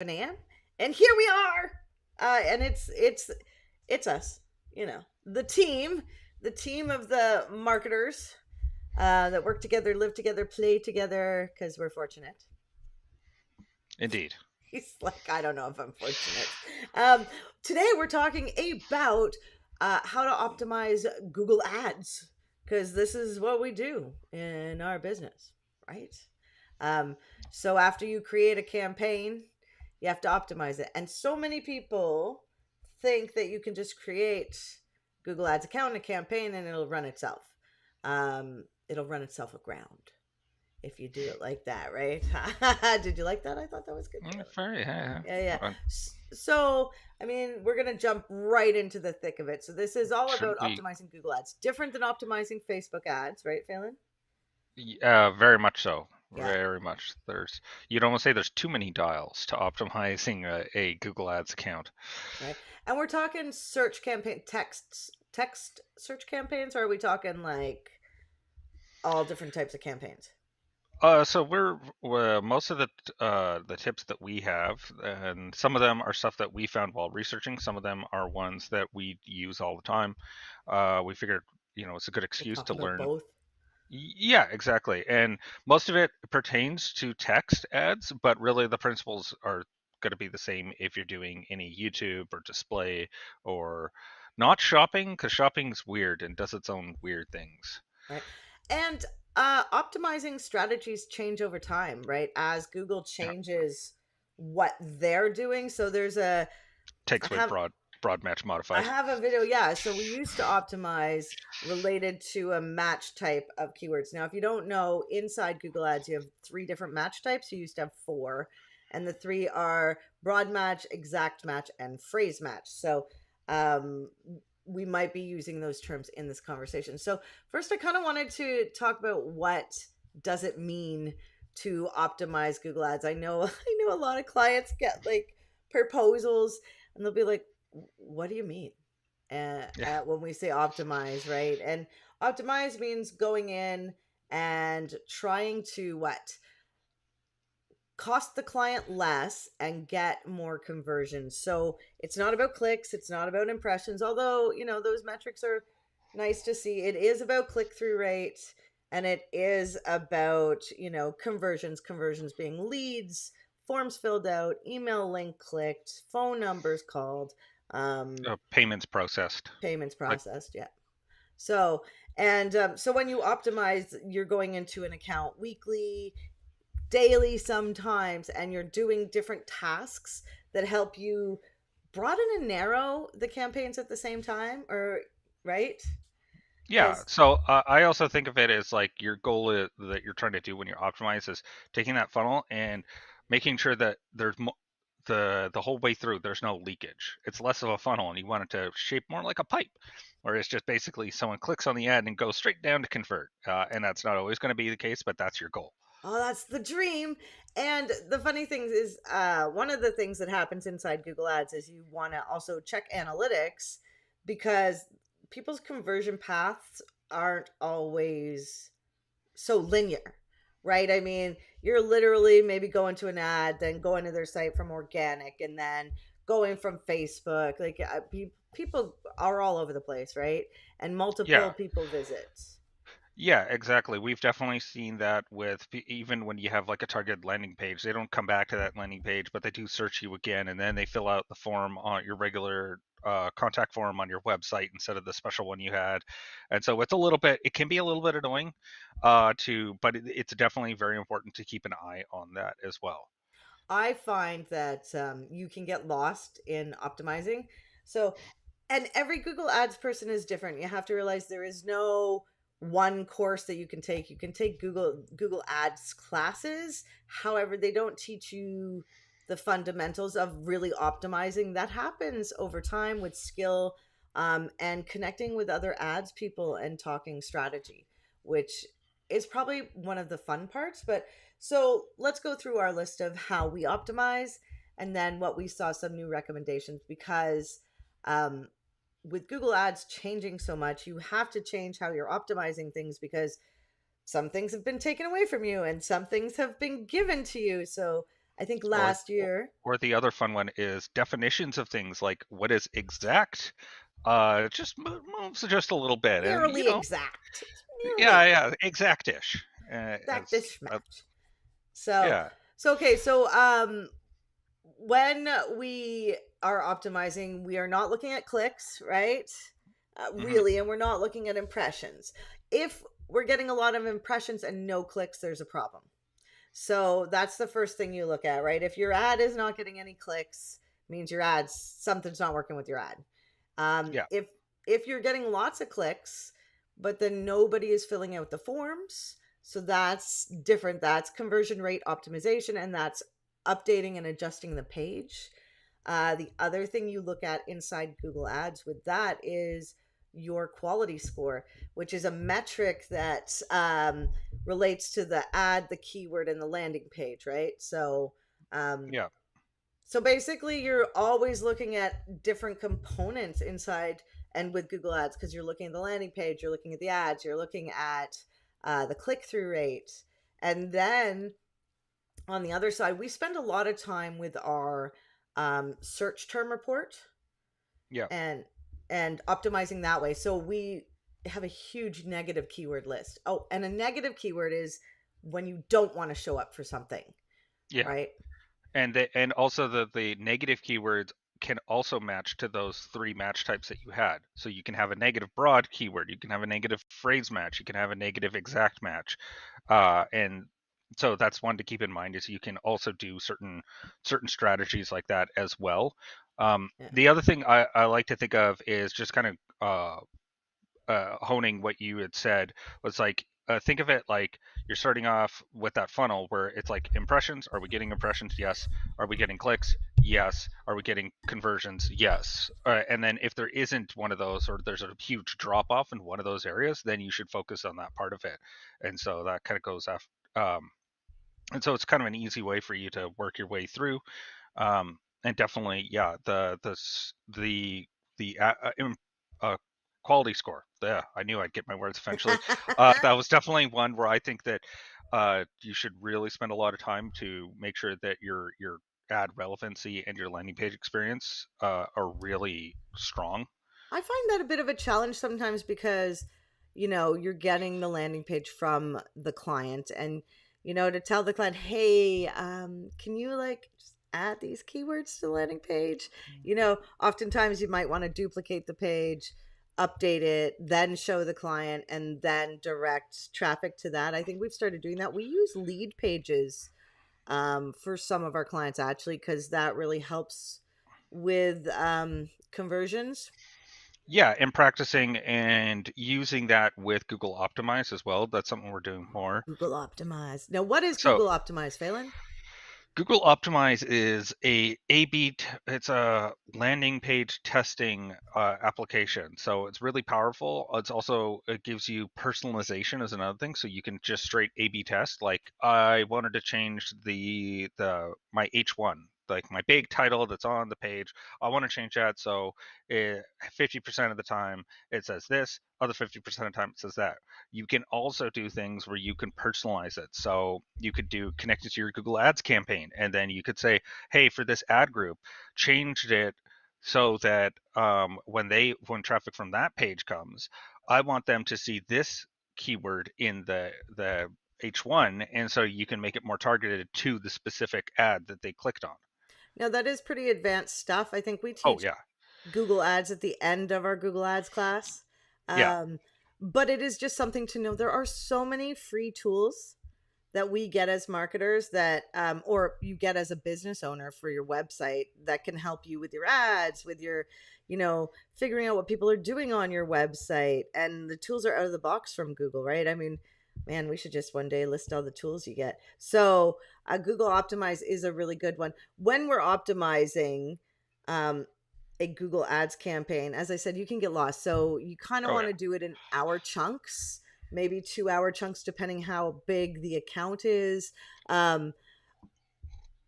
a.m. and here we are. And it's us, the team of the marketers that work together, live together, play together because we're fortunate. Indeed. He's like, I don't know if I'm fortunate. Um, Today we're talking about how to optimize Google Ads because this is what we do in our business, right? Um, so after you create a campaign, you have to optimize it. And so many people think that you can just create Google Ads account and a campaign and it'll run itself. It'll run itself aground if you do it like that, right? Did you like that? I thought that was good. Very, yeah, Yeah, yeah. yeah. So, I mean, we're going to jump right into the thick of it. So, this is all Should about we? optimizing Google Ads, different than optimizing Facebook ads, right, Phelan? Very much so. Yeah, Very much. You'd almost say there's too many dials to optimizing a Google Ads account. right. And we're talking search campaign, text search campaigns, or are we talking like all different types of campaigns? So most of the tips that we have, and some of them are stuff that we found while researching. Some of them are ones that we use all the time. We figured, it's a good We'll excuse talk to about learn. both. Yeah, exactly. And most of it pertains to text ads, but really the principles are going to be the same if you're doing any YouTube or display or not shopping, because shopping's weird and does its own weird things. Right. And optimizing strategies change over time, right? As Google Yeah, changes what they're doing. So I takes away have broad match I modified. have a video. Yeah. So we used to optimize related to a match type of keywords. Now, if you don't know, inside Google Ads, you have three different match types. You used to have four, and the three are broad match, exact match, and phrase match. So, um, we might be using those terms in this conversation. So, first, I kind of wanted to talk about what does it mean to optimize Google Ads. I know, I know a lot of clients get like proposals, and they'll be like, what do you mean Yeah, when we say optimize, right? And optimize means going in and trying to what cost the client less and get more conversions. So it's not about clicks, it's not about impressions, although those metrics are nice to see. It is about click-through rate, and it is about conversions being leads, forms filled out, email link clicked, phone numbers called, um payments processed. payments Like, processed. Yeah. So, so when you optimize, you're going into an account weekly, daily sometimes, and you're doing different tasks that help you broaden and narrow the campaigns at the same time, or right? yeah. Because So I also think of it as like your goal that you're trying to do when you're optimized is taking that funnel and making sure that the whole way through there's no leakage. It's less of a funnel, and you want it to shape more like a pipe, where it's just basically someone clicks on the ad and goes straight down to convert. And that's not always going to be the case, but that's your goal. oh, that's the dream. And the funny thing is, one of the things that happens inside Google Ads is you want to also check analytics because people's conversion paths aren't always so linear, right? I mean, you're literally maybe going to an ad, then going to their site from organic, and then going from Facebook. Like people are all over the place, right? And multiple Yeah, people visit. yeah, exactly. We've definitely seen that with even when you have like a targeted landing page, they don't come back to that landing page, but they do search you again, and then they fill out the form on your regular contact form on your website instead of the special one you had. And so it can be a little bit annoying, but it's definitely very important to keep an eye on that as well. I find that you can get lost in optimizing. So, and every Google Ads person is different. You have to realize there is no one course that you can take. You can take Google Ads classes. However, they don't teach you the fundamentals of really optimizing. That happens over time with skill, and connecting with other ads people and talking strategy, which is probably one of the fun parts. But so let's go through our list of how we optimize and then what we saw some new recommendations because um, with Google Ads changing so much, you have to change how you're optimizing things because some things have been taken away from you and some things have been given to you. So I think Or last year, or the other fun one is definitions of things like what is exact. Just moves just a little bit, and nearly exact. yeah, Nearly yeah, exactish. As exactish match. So, yeah. okay, so when we are optimizing, we are not looking at clicks, right? Hmm. Really, and we're not looking at impressions. If we're getting a lot of impressions and no clicks, there's a problem. So that's the first thing you look at, right? If your ad is not getting any clicks, means your ads something's not working with your ad. Yeah. If you're getting lots of clicks, but then nobody is filling out the forms, so that's different. That's conversion rate optimization, and that's updating and adjusting the page. The other thing you look at inside Google Ads with that is your quality score, which is a metric that relates to the ad, the keyword, and the landing page, right? Um, Yeah. so basically, you're always looking at different components inside and with Google Ads because you're looking at the landing page, you're looking at the ads, you're looking at the click through rate. And then on the other side, we spend a lot of time with our search term report Yeah. and optimizing that way. So we have a huge negative keyword list. Oh, and a negative keyword is when you don't want to show up for something, Yeah. right? And also the negative keywords can also match to those three match types that you had. So you can have a negative broad keyword, you can have a negative phrase match, you can have a negative exact match, and so that's one to keep in mind is you can also do certain strategies like that as well. Yeah. The other thing I like to think of is just kind of honing what you had said was like think of it like you're starting off with that funnel where it's like impressions. Are we getting impressions? Yes. Are we getting clicks? Yes. Are we getting conversions? Yes. And then if there isn't one of those, or there's a huge drop off in one of those areas, then you should focus on that part of it. And so that kind of goes after. And so it's kind of an easy way for you to work your way through. And definitely, yeah, the quality score. Yeah, I knew I'd get my words eventually. That was definitely one where I think that you should really spend a lot of time to make sure that your ad relevancy and your landing page experience are really strong. I find that a bit of a challenge sometimes because, you're getting the landing page from the client and, to tell the client, hey, can you like just add these keywords to the landing page? Oftentimes you might want to duplicate the page, update it, then show the client, and then direct traffic to that. I think we've started doing that. We use lead pages for some of our clients actually, because that really helps with conversions. Yeah, and practicing and using that with Google Optimize as well. That's something we're doing more. Google Optimize. Now, what is So Google Optimize, Phelan? Google Optimize is it's a landing page testing application. So it's really powerful. It gives you personalization as another thing. So you can just straight A/B test. Like I wanted to change the my H1, like my big title that's on the page. I want to change that so 50% of the time it says this, other 50% of the time it says that. You can also do things where you can personalize it. So you could do connected to your Google Ads campaign, and then you could say, "Hey, for this ad group, changed it so that when traffic from that page comes, I want them to see this keyword in the H1, and so you can make it more targeted to the specific ad that they clicked on." Now, that is pretty advanced stuff. I think we Oh teach yeah, Google Ads at the end of our Google Ads class. yeah, Um, but it is just something to know. There are so many free tools that we get as marketers that, or you get as a business owner for your website that can help you with your ads, with your, figuring out what people are doing on your website. And the tools are out of the box from Google, right? I mean, man, we should just one day list all the tools you get. So Google Optimize is a really good one. When we're optimizing, um, a Google Ads campaign, as I said, you can get lost. So you kind of oh want yeah, to do it in hour chunks, maybe 2 hour chunks, depending how big the account is. Um,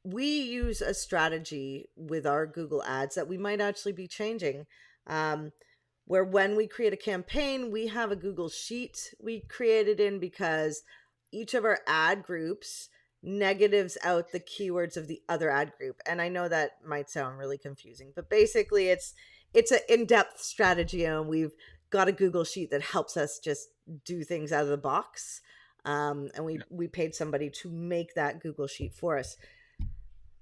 we use a strategy with our Google Ads that we might actually be changing. Um, where when we create a campaign, we have a Google Sheet we created in because each of our ad groups negatives out the keywords of the other ad group. And I know that might sound really confusing, but basically it's an in-depth strategy, and we've got a Google sheet that helps us just do things out of the box. And Yeah. we paid somebody to make that Google sheet for us.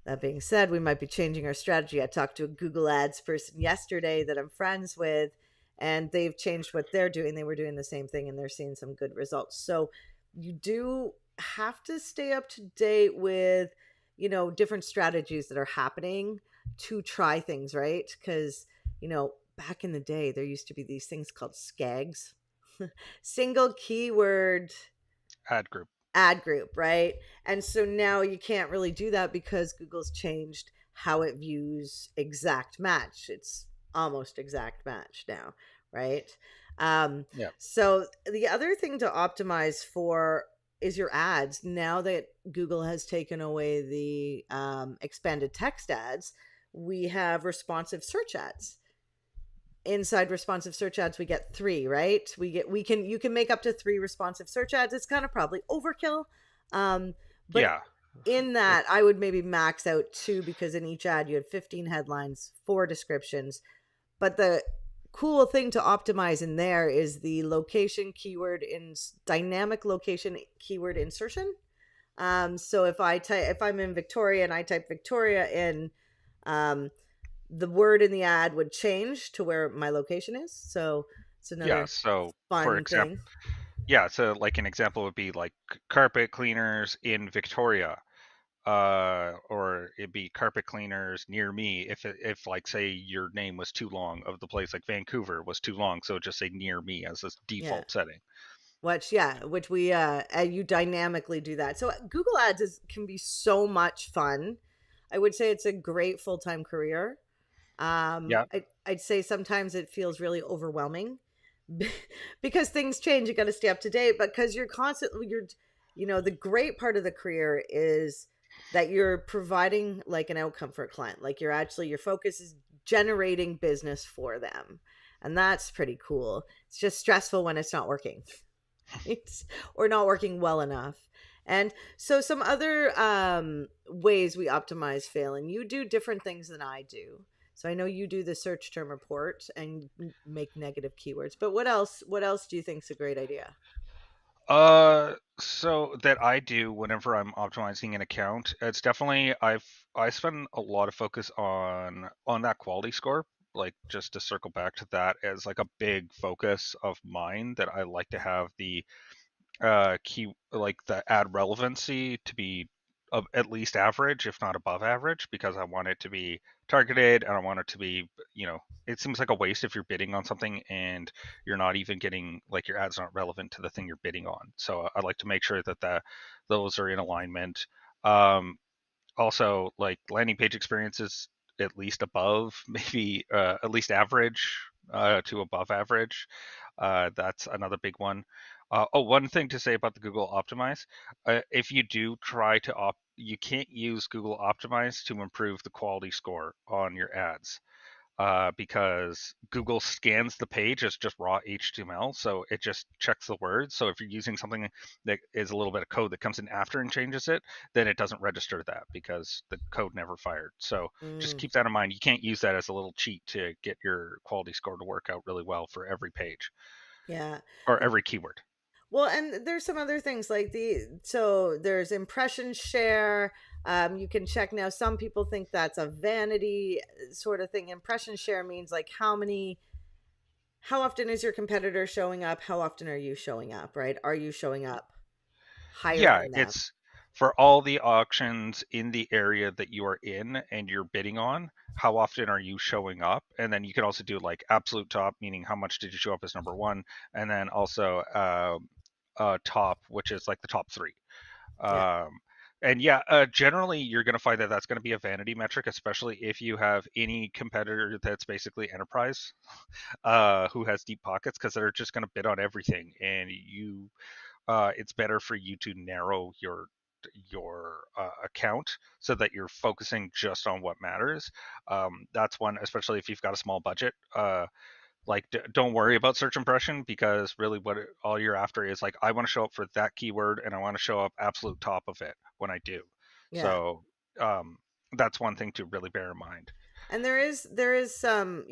That being said, we might be changing our strategy. I talked to a Google Ads person yesterday that I'm friends with, and they've changed what they're doing. They were doing the same thing, and they're seeing some good results. So you do have to stay up to date with, different strategies that are happening to try things, right? Because, back in the day, there used to be these things called SKAGs, single keyword Ad group. ad group, right? And so now you can't really do that because Google's changed how it views exact match. It's almost exact match now, right? Um, Yeah. so the other thing to optimize for is your ads. Now that Google has taken away the expanded text ads, we have responsive search ads. Inside responsive search ads we get three, right? You can make up to three responsive search ads. It's kind of probably overkill, but Yeah. in It, that I would maybe max out two, because in each ad you had 15 headlines, four descriptions. But the cool thing to optimize in there is the location keyword in dynamic location keyword insertion. So if I'm in Victoria and I type Victoria in, um, the word in the ad would change to where my location is. So it's yeah. another So for fun example, thing. yeah. So like an example would be like carpet cleaners in Victoria, or it'd be carpet cleaners near me. If like say your name was too long of the place, like Vancouver was too long, so just say near me as a Yeah. default setting. Which we you dynamically do that. So Google Ads can be so much fun. I would say it's a great full-time career. Yeah. I'd say sometimes it feels really overwhelming because things change. You got to stay up to date, but because the great part of the career is that you're providing like an outcome for a client. Like your focus is generating business for them. And that's pretty cool. It's just stressful when it's not working. It's or not working well enough. And so some other ways we optimize fail, and you do different things than I do. So I know you do the search term report and make negative keywords, but what else do you think is a great idea? So that I do whenever I'm optimizing an account, it's definitely I spend a lot of focus on that quality score. Like just to circle back to that as like a big focus of mine, that I like to have the key like the ad relevancy to be of at least average, if not above average, because I want it to be targeted and I want it to be, it seems like a waste if you're bidding on something and you're not even getting, like, your ads aren't relevant to the thing you're bidding on. So I like to make sure that those are in alignment. Um, Also, like, landing page experiences at least above, maybe at least average to above average. That's another big one. One thing to say about the Google Optimize: if you do try to you can't use Google Optimize to improve the quality score on your ads, because Google scans the page as just raw HTML, so it just checks the words. So if you're using something that is a little bit of code that comes in after and changes it, then it doesn't register that because the code never fired. So just Mm, keep that in mind. You can't use that as a little cheat to get your quality score to work out really well for every page yeah. or every keyword. Well, and there's some other things like there's impression share. You can check now. Some people think that's a vanity sort of thing. Impression share means like how often is your competitor showing up? How often are you showing up, right? Are you showing up higher Yeah, than them? it's for all the auctions in the area that you are in and you're bidding on. How often are you showing up? And then you can also do like absolute top, meaning how much did you show up as number one, and then also top, which is like the top three. Yeah. Um, and yeah, generally you're going to find that that's going to be a vanity metric, especially if you have any competitor that's basically enterprise, who has deep pockets, because they're just going to bid on everything, and it's better for you to narrow your account so that you're focusing just on what matters. That's one, especially if you've got a small budget. like don't worry about search impression, because really all you're after is like, I want to show up for that keyword and I want to show up absolute top of it when I do. Yeah. So um, that's one thing to really bear in mind. And there is some,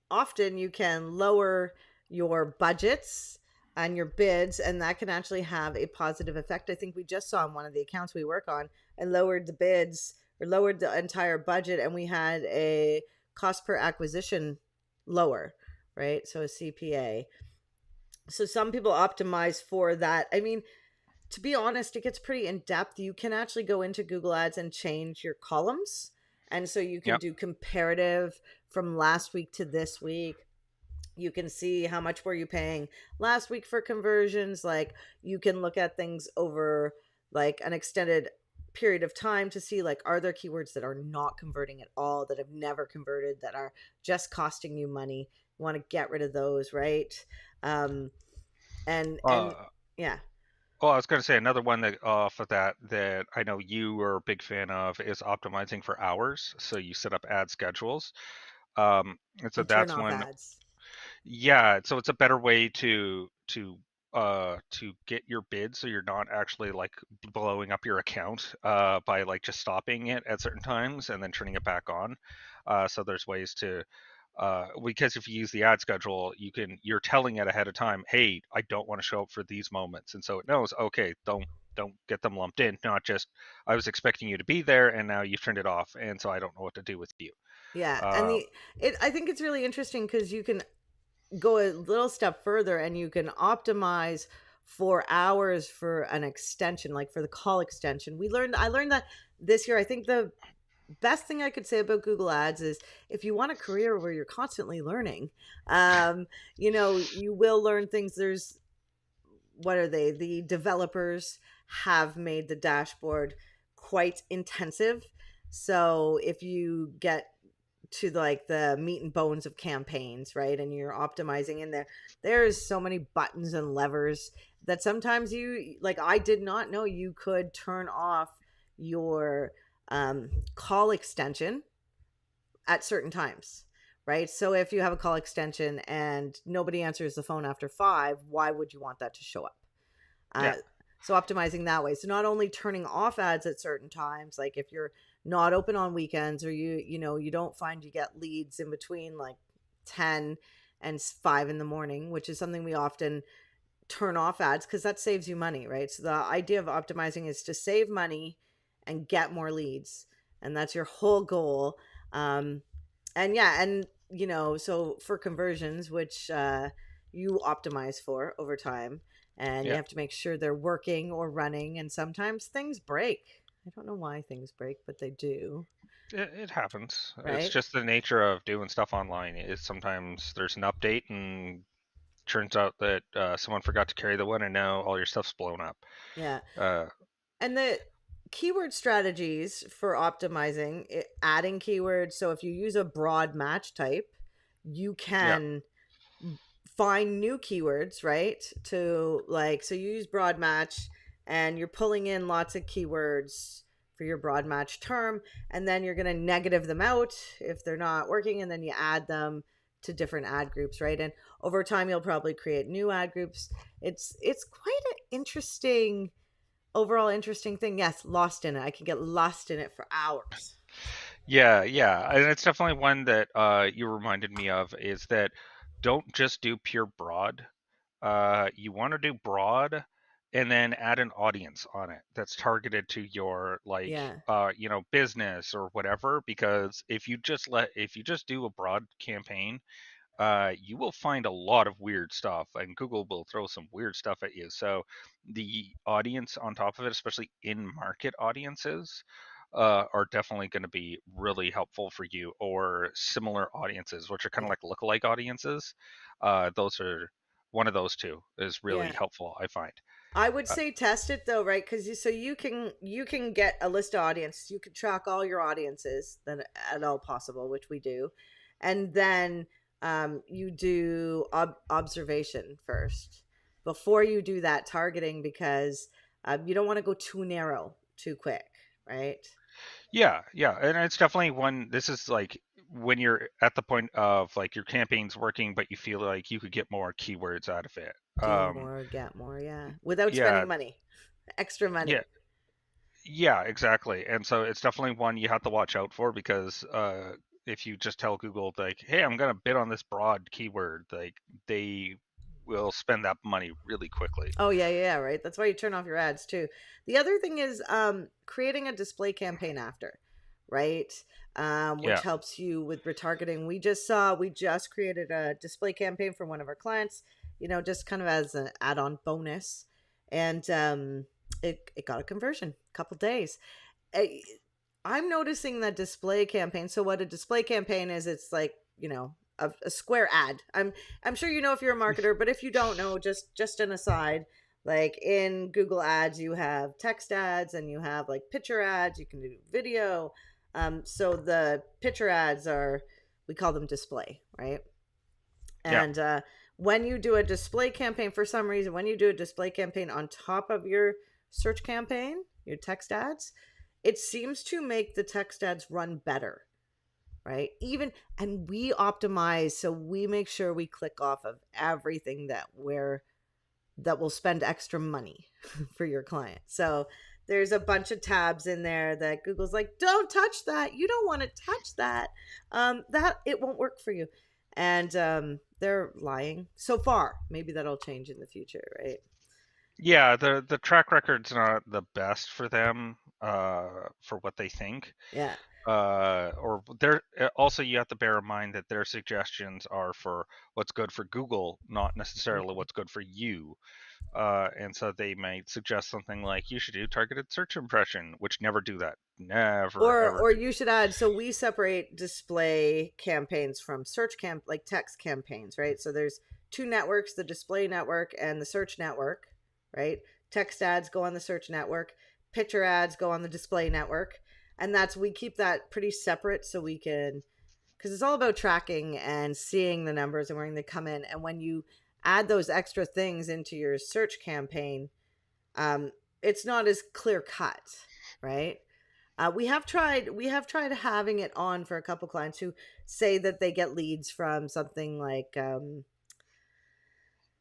often you can lower your budgets and your bids, and that can actually have a positive effect. I think we just saw on one of the accounts we work on, I lowered the bids or lowered the entire budget, and we had a cost per acquisition lower, right? So a CPA. So some people optimize for that. I mean, to be honest, it gets pretty in depth. You can actually go into Google Ads and change your columns. And so you can Yep. do comparative from last week to this week. You can see how much were you paying last week for conversions. Like, you can look at things over like an extended period of time to see, like, are there keywords that are not converting at all, that have never converted, that are just costing you money. You want to get rid of those, right? um and uh, yeah. Oh, I was going to say another one that off of that I know you are a big fan of is optimizing for hours. So you set up ad schedules, and so And turn that's off when, ads. yeah. So it's a better way to get your bid, so you're not actually like blowing up your account by like just stopping it at certain times and then turning it back on. So there's ways to because if you use the ad schedule, you're telling it ahead of time, hey, I don't want to show up for these moments, and so it knows, okay, don't get them lumped in, not just, I was expecting you to be there and now you've turned it off, and so I don't know what to do with you. Yeah, and uh, the it I think it's really interesting because you can go a little step further and you can optimize for hours for an extension, like for the call extension. I learned that this year. I think the best thing I could say about Google Ads is, if you want a career where you're constantly learning, you will learn things. There's, what are they? The developers have made the dashboard quite intensive. So if you get to like the meat and bones of campaigns, right, and you're optimizing in there, there's so many buttons and levers that sometimes I did not know you could turn off your call extension at certain times, right? So if you have a call extension and nobody answers the phone after 5, why would you want that to show up? yeah. uh, so optimizing that way. So not only turning off ads at certain times, like if you're not open on weekends, or you don't find you get leads in between like 10 and 5 in the morning, which is something we often turn off ads because that saves you money, right? So the idea of optimizing is to save money and get more leads, and that's your whole goal. And yeah, and so for conversions, which you optimize for over time, and you Yeah, have to make sure they're working or running, and sometimes things break. I don't know why things break, but they do, it happens. It's right? just the nature of doing stuff online, is sometimes there's an update and turns out that someone forgot to carry the one and now all your stuff's blown up. Yeah. uh, And the keyword strategies for optimizing, adding keywords. So if you use a broad match type, you yeah. can find new keywords, right? To like, so you use broad match and you're pulling in lots of keywords for your broad match term, and then you're going to negative them out if they're not working, and then you add them to different ad groups, right? And over time you'll probably create new ad groups. It's quite an interesting, overall interesting thing. Yes, lost in it. I can get lost in it for hours. Yeah, yeah, and it's definitely one that you reminded me of, is that don't just do pure broad. You want to do broad and then add an audience on it that's targeted to your, like, Yeah. business or whatever, because if you just do a broad campaign, you will find a lot of weird stuff, and Google will throw some weird stuff at you. So the audience on top of it, especially in market audiences, are definitely going to be really helpful for you, or similar audiences, which are kind of Yeah. like lookalike audiences. Those are one of those two is really Yeah. helpful, I find. I would Uh, say test it though, right? Because you can get a list of audience. You can track all your audiences that at all possible, which we do, and then you do observation first before you do that targeting, because you don't want to go too narrow too quick, right? yeah, yeah, and it's definitely one. This is like when you're at the point of like your campaign's working, but you feel like you could get more keywords out of it. Do more, get more, yeah. Without Yeah, spending money, extra yeah, money. yeah, exactly. And so it's definitely one you have to watch out for because if you just tell Google like, "Hey, I'm gonna bid on this broad keyword," like they will spend that money really quickly. Oh yeah, yeah, yeah, right. That's why you turn off your ads too. The other thing is creating a display campaign after, right? Which Yeah, helps you with retargeting. We just created a display campaign for one of our clients, just kind of as an add-on bonus. And it got a conversion, a couple days. I, I'm noticing that display campaign. So what a display campaign is, it's like, a square ad. I'm sure you know if you're a marketer, but if you don't know, just an aside, like in Google Ads, you have text ads and you have like picture ads. You can do video. So the picture ads are, we call them display, right? yeah, And when you do a display campaign, for some reason, when you do a display campaign on top of your search campaign, your text ads, it seems to make the text ads run better, right? Even, and we optimize, so we make sure we click off of everything that will spend extra money for your client. So there's a bunch of tabs in there that Google's like, don't touch that. You don't want to touch that. That it won't work for you. And they're lying so far. Maybe that'll change in the future, right? yeah. The track record's not the best for them for what they think. Yeah. Or there also you have to bear in mind that their suggestions are for what's good for Google, not necessarily Mm. what's good for you. And so they might suggest something like you should do targeted search impression, which never do that. Never ever Or do. you should add, so we separate display campaigns from like text campaigns, right? So there's two networks, the display network and the search network, right? Text ads go on the search network, picture ads go on the display network. And we keep that pretty separate so we can, because it's all about tracking and seeing the numbers and where they come in. And when you add those extra things into your search campaign, um, it's not as clear cut, right? We have tried having it on for a couple clients who say that they get leads from something like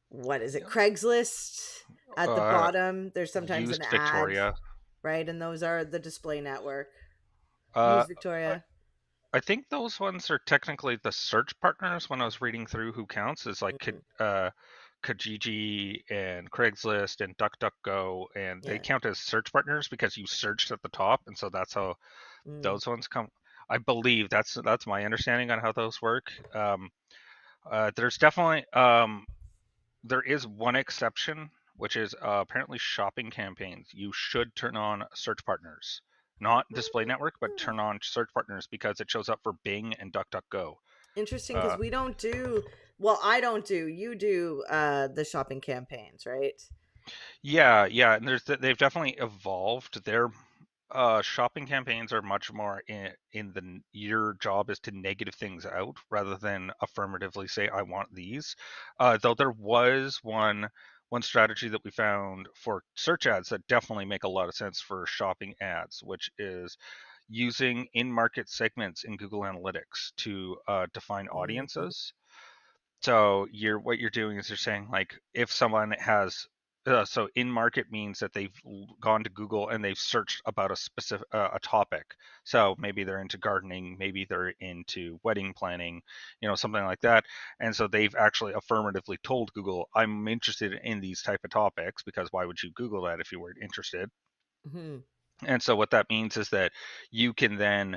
what is it, Craigslist. At the Uh, bottom there's sometimes an Used ad, Victoria. right? And those are the display network. Uh, Use Victoria. I think those ones are technically the search partners. When I was reading through who counts, is like Mm, Kijiji and Craigslist and DuckDuckGo, and they yeah. count as search partners because you searched at the top, and so that's how Mm. those ones come. I believe that's my understanding on how those work. There's definitely there is one exception, which is apparently shopping campaigns. You should turn on search partners, not display network, but turn on search partners because it shows up for Bing and DuckDuckGo. Interesting, because Uh, we don't do, well, I don't do, you do the shopping campaigns, right? yeah, yeah, and they've definitely evolved. Their shopping campaigns are much more in the your job is to negative things out rather than affirmatively say I want these. Though there was one strategy that we found for search ads that definitely make a lot of sense for shopping ads, which is using in-market segments in Google Analytics to define Mm. audiences. So what you're doing is you're saying like if someone has so in market means that they've gone to Google and they've searched about a specific a topic. So maybe they're into gardening, maybe they're into wedding planning, something like that. And so they've actually affirmatively told Google, "I'm interested in these type of topics," because why would you Google that if you weren't interested? Hmm. And so what that means is that you can then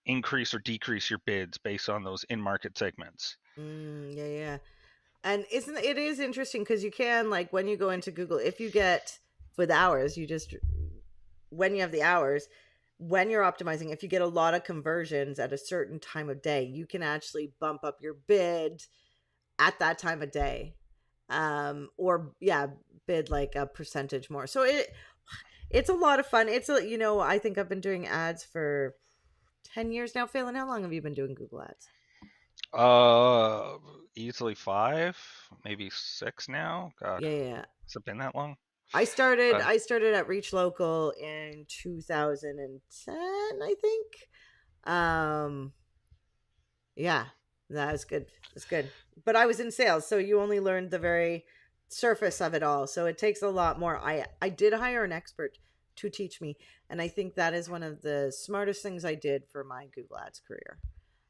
increase or decrease your bids based on those in market segments. Yeah, yeah. And it is interesting because you can, like, when you go into Google, if you get with hours, when you have the hours, when you're optimizing, if you get a lot of conversions at a certain time of day, you can actually bump up your bid at that time of day. Or yeah, bid like a percentage more. So it's a lot of fun. I think I've been doing ads for 10 years now. Phelan, how long have you been doing Google ads? Uh, Easily 5, maybe 6 now. God, Yeah, yeah, yeah. has it been that long? I started Uh, I started at Reach Local in 2010, I think. Um Yeah, that is good. That's good. But I was in sales, so you only learned the very surface of it all. So it takes a lot more. I did hire an expert to teach me, and I think that is one of the smartest things I did for my Google Ads career.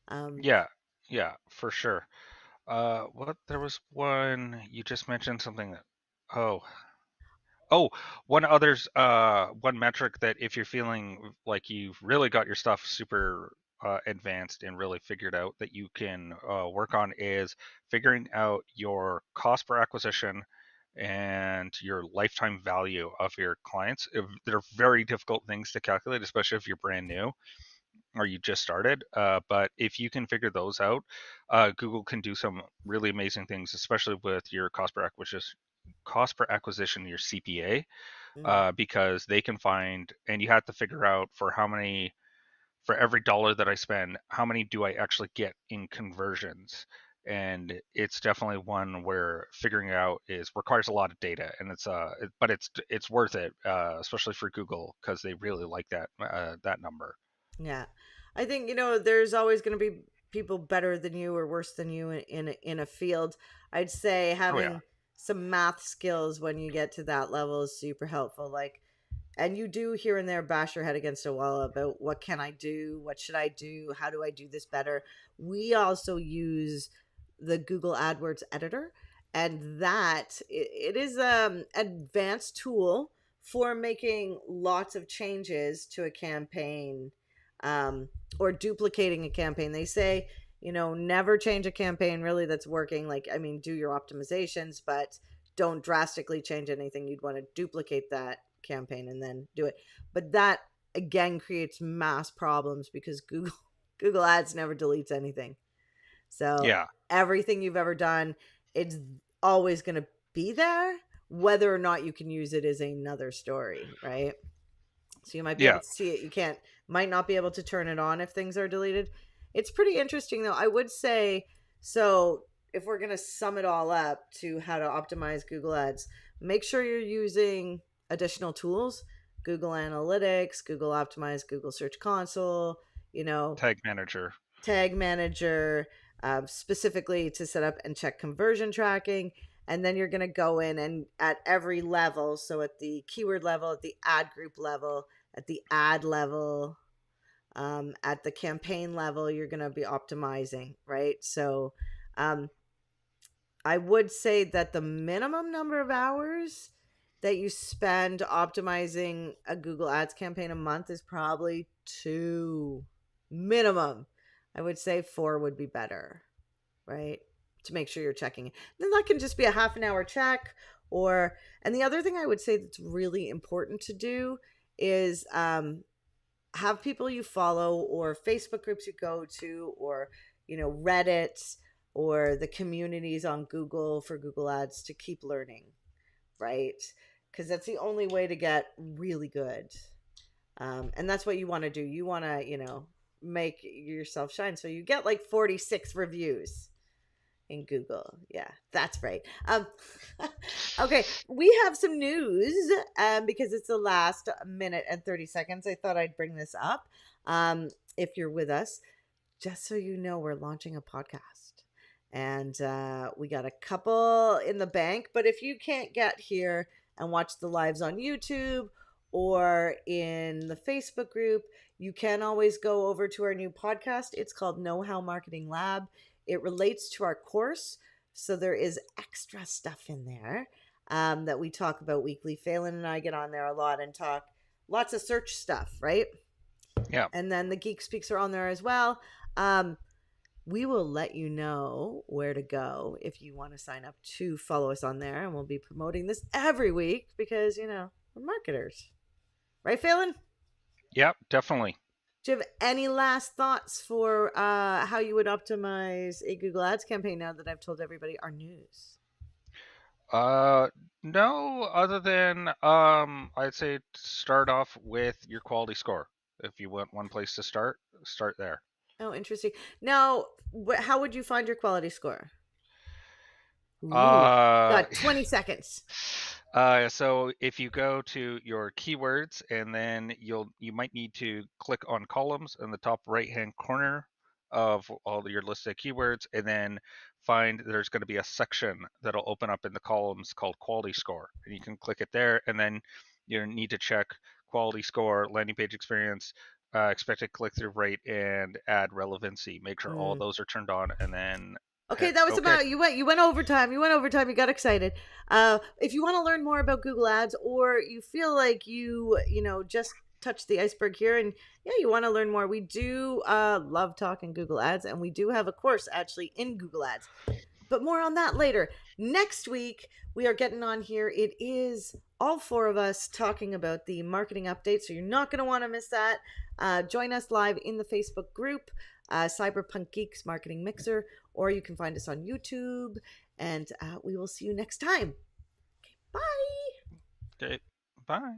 Um, Yeah, yeah, for sure. What there was one you just mentioned something that oh oh one metric that if you're feeling like you've really got your stuff super advanced and really figured out that you can work on is figuring out your cost per acquisition and your lifetime value of your clients. They're very difficult things to calculate, especially if you're brand new or you just started. But if you can figure those out, Google can do some really amazing things, especially with your cost per acquisition, your CPA, mm, because they can find, and you have to figure out for every dollar that I spend, how many do I actually get in conversions? And it's definitely one where figuring out is requires a lot of data, and but it's worth it, especially for Google because they really like that number. yeah, I think there's always going to be people better than you or worse than you in a field. I'd say Oh yeah, having some math skills when you get to that level is super helpful. Like, and you do here and there bash your head against a wall about what can I do, what should I do, how do I do this better. We also use the Google AdWords editor, and it is advanced tool for making lots of changes to a campaign, um, or duplicating a campaign. They say, never change a campaign really that's working. Like, I mean, do your optimizations, but don't drastically change anything. You'd want to duplicate that campaign and then do it. But that again creates mass problems because Google Ads never deletes anything. So yeah, everything you've ever done, it's always going to be there. Whether or not you can use it is another story, right? So you might be able yeah. to see it. You can't, might not be able to turn it on if things are deleted. It's pretty interesting though. I would say, so if we're going to sum it all up to how to optimize Google Ads, make sure you're using additional tools, Google Analytics, Google Optimize, Google Search Console, you know, Tag manager. Tag Manager, specifically to set up and check conversion tracking. And then you're going to go in and at every level, so at the keyword level, at the ad group level, at the ad level, at the campaign level, you're going to be optimizing, right? So um, I would say that the minimum number of hours that you spend optimizing a Google Ads campaign a month is probably two minimum. I would say four would be better, right? To make sure you're checking it. Then that can just be a half an hour check. And the other thing I would say that's really important to do is have people you follow or Facebook groups you go to, or Reddit, or the communities on Google for Google Ads to keep learning, right? Because that's the only way to get really good. And that's what you want to do. You want to make yourself shine, so you get like 46 reviews in Google. Yeah, that's right. Okay, we have some news, because it's the last minute and 30 seconds. I thought I'd bring this up. If you're with us, just so you know, we're launching a podcast. And we got a couple in the bank. But if you can't get here and watch the lives on YouTube or in the Facebook group, you can always go over to our new podcast. It's called Know How Marketing Lab. It relates to our course. So there is extra stuff in there that we talk about weekly. Phelan and I get on there a lot and talk lots of search stuff, right? Yeah. And then the Geek Speaks are on there as well. Um, we will let you know where to go if you want to sign up to follow us on there. And we'll be promoting this every week because, we're marketers. Right, Phelan? Yeah, definitely. Do you have any last thoughts for how you would optimize a Google Ads campaign now that I've told everybody our news? Uh, no, other than I'd say start off with your quality score. If you want one place to start there. Oh, interesting. Now, how would you find your quality score? Ooh, Uh, got 20 seconds. so if you go to your keywords and then you might need to click on columns in the top right hand corner of all your listed keywords, and then find there's going to be a section that'll open up in the columns called quality score, and you can click it there, and then you need to check quality score, landing page experience, expected click-through rate, and ad relevancy. Make sure all Mm. those are turned on, and then Okay, hit that was OK. about you went overtime. You went overtime. You got excited. If you want to learn more about Google Ads, or you feel like you know just touched the iceberg here, and yeah, you want to learn more, we do love talking Google Ads, and we do have a course actually in Google Ads. But more on that later. Next week, we are getting on here. It is all four of us talking about the marketing update, so you're not going to want to miss that. Join us live in the Facebook group, Cyberpunk Geeks Marketing Mixer, or you can find us on YouTube, and we will see you next time. Okay, bye. Okay, bye.